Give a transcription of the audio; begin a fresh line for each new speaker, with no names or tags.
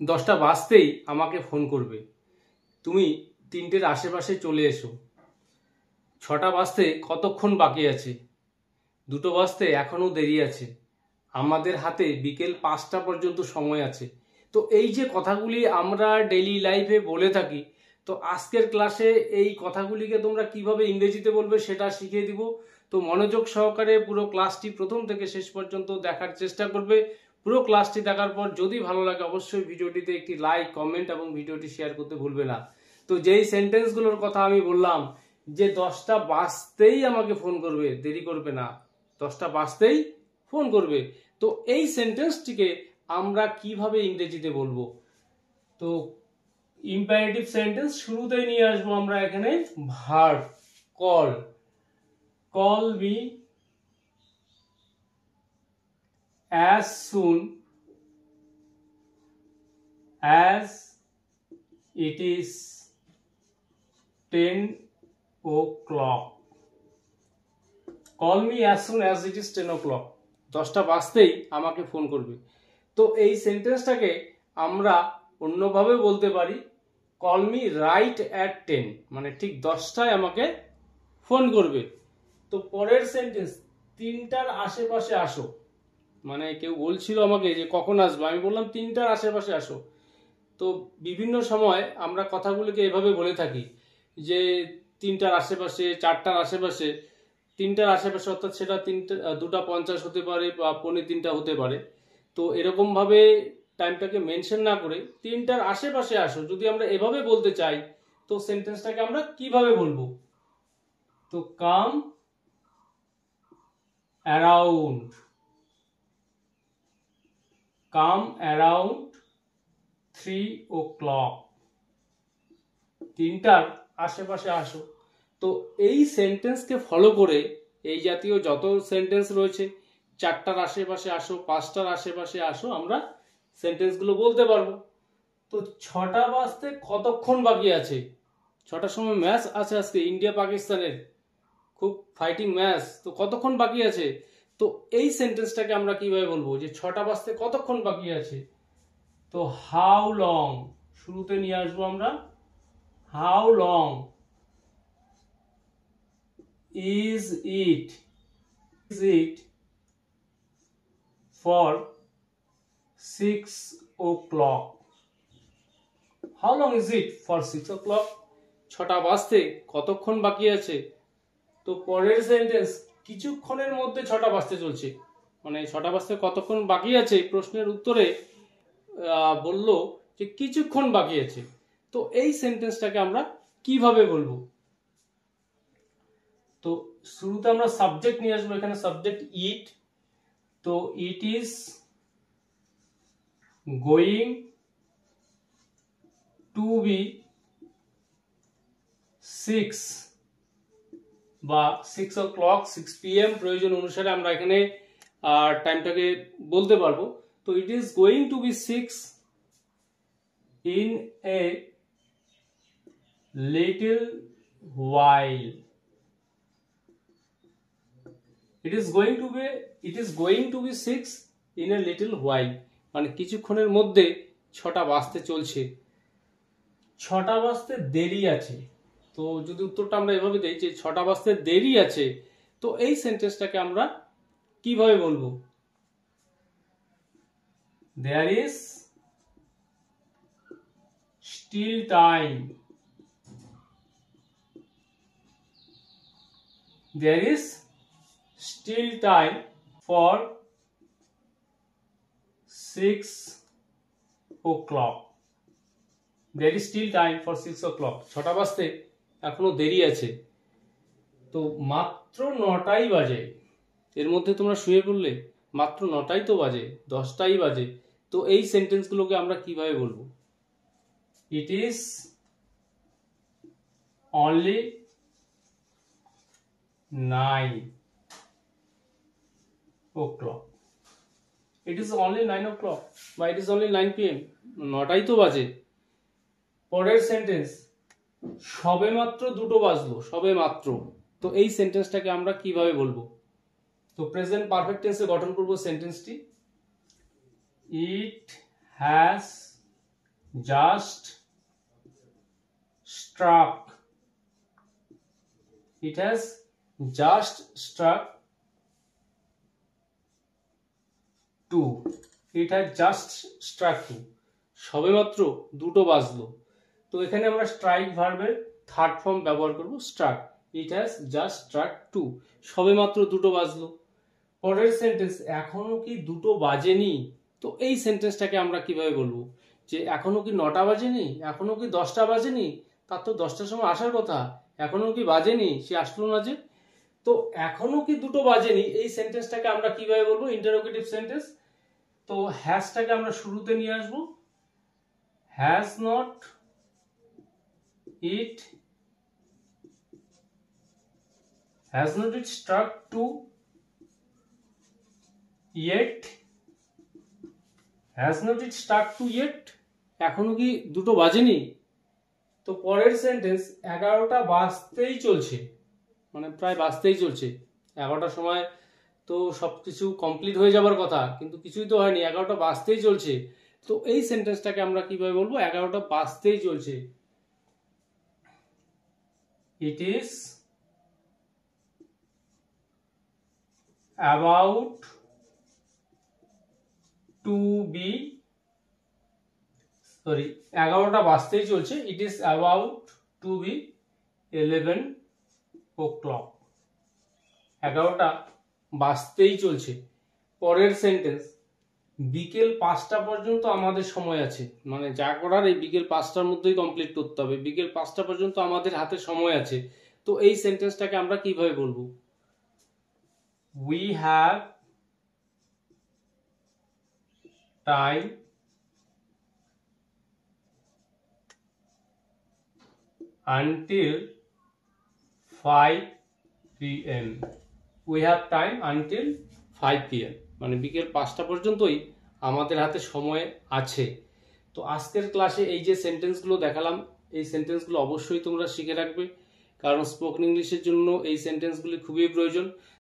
10টা বাজতেই আমাকে ফোন করবে, তুমি 3টের আশেপাশে চলে এসো। 6টা বাজতে কতক্ষণ বাকি আছে? 2টো বাজতে এখনো দেরি আছে। আমাদের হাতে বিকেল 5টা পর্যন্ত সময় আছে। তো এই যে কথাগুলি আমরা ডেইলি লাইফে বলে থাকি, তো আজকের ক্লাসে এই কথাগুলিকে তোমরা কিভাবে ইংরেজিতে বলবে সেটা শিখিয়ে দিব। তো মনোযোগ সহকারে পুরো ক্লাসটি প্রথম থেকে শেষ পর্যন্ত দেখার চেষ্টা করবে। পুরো ক্লাসটি দেখার পর যদি ভালো লাগে অবশ্যই ভিডিওটিতে একটি লাইক, কমেন্ট এবং ভিডিওটি শেয়ার করতে ভুলবে না। তো যেই সেন্টেন্সগুলোর কথা আমি বললাম যে 10টা বাজতেই আমাকে ফোন করবে, দেরি করবে না, 10টা বাজতেই ফোন করবে, তো এই সেন্টেন্সটিকে আমরা কিভাবে ইংরেজিতে বলবো? তো ইম্পারেটিভ সেন্টেন্স শুরুতেই নিয়ে আসবো আমরা এখানে verb call. Call me as soon as it is 10 o'clock. Call me as soon as it is 10 o'clock. 10টা বাজতেই আমাকে ফোন করবে। তো এই সেন্টেন্সটাকে আমরা অন্যভাবে বলতে পারি কল মি রাইট অ্যাট 10, মানে ঠিক 10টায় আমাকে ফোন করবে। তো পরের সেন্টেন্স 3টার আশেপাশে আসো, মানে কেউ বলছিল আমাকে যে কখন আসবো, আমি বললাম 3টার আশেপাশে আসো। তো বিভিন্ন সময় আমরা কথাগুলোকে এভাবে বলে থাকি যে 3টার আশেপাশে, 4টার আশেপাশে। 3টার আশেপাশে অর্থাৎ সেটা 2:50 হতে পারে বা 2:45 হতে পারে। তো এরকমভাবে টাইমটাকে মেনশন না করে 3টার আশেপাশে আসো যদি আমরা এভাবে বলতে চাই, তো সেন্টেন্সটাকে আমরা কিভাবে বলবো? তো কাম অ্যারাউন্ড, কাম অ্যারাউন্ড 3 o'clock, 3টার আশেপাশে আসো। তো এই সেন্টেন্সকে ফলো করে এই জাতীয় যত সেন্টেন্স রয়েছে, 4টার আশেপাশে আসো, 5টার আশেপাশে আসো, আমরা সেন্টেন্সগুলো বলতে পারবো। তো 6টা বাজতে কতক্ষণ বাকি আছে? 6টার সময় ম্যাচ আছে আজকে ইন্ডিয়া পাকিস্তানের, খুব ফাইটিং ম্যাচ, তো কতক্ষণ বাকি আছে? তো এই সেন্টেন্সটাকে আমরা কিভাবে বলবো যে 6টা বাজতে কতক্ষণ বাকি আছে? তো হাউ লং শুরুতে নিয়ে আসবো আমরা, how long is it for 6 o'clock? How long is it for 6 o'clock? 6টা বাজতে কতক্ষণ বাকি আছে? তো পরের সেন্টেন্স কিছুক্ষণের মধ্যে 6টা বাজতে চলছে, মানে 6টা বাজতে কতক্ষণ বাকি আছে প্রশ্নের উত্তরে বললো যে কিছুক্ষণ বাকি আছে। তো এই সেন্টেন্সটাকে আমরা কিভাবে বলবো? তো শুরুতে আমরা সাবজেক্ট নিয়ে আসবো, এখানে সাবজেক্ট ইট। তো it is going to be 6 বা 6 o'clock, 6 PM, প্রয়োজন অনুসারে আমরা এখানে টাইমটাকে বলতে পারবো। তো it is going to be 6 in a little while. It is going to be 6 in a little while, মানে কিছুক্ষণের মধ্যে 6টা বাজতে চলছে। 6টা বাজতে দেরি আছে, তো যদি উত্তরটা আমরা এভাবে দেই যে 6টা বাজতে দেরি আছে, তো এই সেন্টেন্সটাকে আমরা কিভাবে বলবো? There is still time. There is still time for 6 o'clock. There is still time for 6 o'clock. 6টা বাজতে এখনো দেরি আছে। তো মাত্র 9টাই বাজে, এর মধ্যে তোমরা শুয়ে পড়লে, মাত্র 9টাই তো বাজে, 10টাই বাজে। তো এই সেন্টেন্সগুলোকে আমরা কিভাবে বলবো? It is only 9 o'clock. It is only 9 o'clock বা it is only 9 PM, 9টাই তো বাজে। পরের সেন্টেন্স সবে মাত্র 2টো বাজলো, সবে মাত্র। তো এই সেন্টেন্সটাকে আমরা কিভাবে বলবো? তো প্রেজেন্ট পারফেক্ট টেন্সে গঠন করব সেন্টেন্সটি। It has just struck. It has just struck 2. It has just struck 2. সবেমাত্র দুটো বাজলো। তো এখানে আমরা স্ট্রাইক ভার্বের থার্ড ফর্ম ব্যবহার করব struck. It has just struck 2, সবেমাত্র দুটো বাজলো। পরের সেন্টেন্স, এখনো কি দুটো বাজেনি। তো এই সেন্টেন্সটাকে আমরা কিভাবে বলবো যে এখনো কি 9টা বাজেনি, এখনো কি 10টা বাজেনি, তার তো 10টার সময় আসার কথা, এখনো কি বাজেনি, সে আসলো না যে। তো এখনো কি দুটো বাজেনি, এই সেন্টেন্সটাকে আমরা কিভাবে বলবো, ইন্টারোগেটিভ সেন্টেন্স। তো হ্যাজটাকে আমরা শুরুতে নিয়ে আসবো, has not it struck 2 yet, has not it struck 2 yet, এখনো কি দুটো বাজেনি। তো পরের সেন্টেন্স, 11টা বাজতেই চলছে, মানে প্রায় বাজতেই চলছে। 11টার সময় তো সবকিছু কমপ্লিট হয়ে যাবার কথা, কিন্তু কিছুই তো হয়নি, 11টা বাজতেই চলছে। তো এই সেন্টেন্সটাকে আমরা কিভাবে বলবো, 11টা বাজতেই চলছে। It is about to be, 11টা বাজতেই চলছে। It is about to be 11 o'clock. 11টা বাজতেই চলছে। পরের সেন্টেন্স, বিকেল 5টা পর্যন্ত আমাদের সময় আছে, মানে যা করার এই বিকেল 5টার মধ্যেই কমপ্লিট করতে হবে, বিকেল 5টা পর্যন্ত আমাদের হাতে সময় আছে। তো এই সেন্টেন্সটাকে আমরা কিভাবে বলবো, we have time until 5 p.m. we have time until 5 p.m. মানে বিকেল 5টা পর্যন্তই আমাদের হাতে সময় আছে। তো আজকের ক্লাসে এই যে সেন্টেন্সগুলো দেখালাম, এই সেন্টেন্সগুলো অবশ্যই তোমরা শিখে রাখবে, কারণ স্পোকেন ইংলিশের জন্য এই সেন্টেন্সগুলি খুবই প্রয়োজন।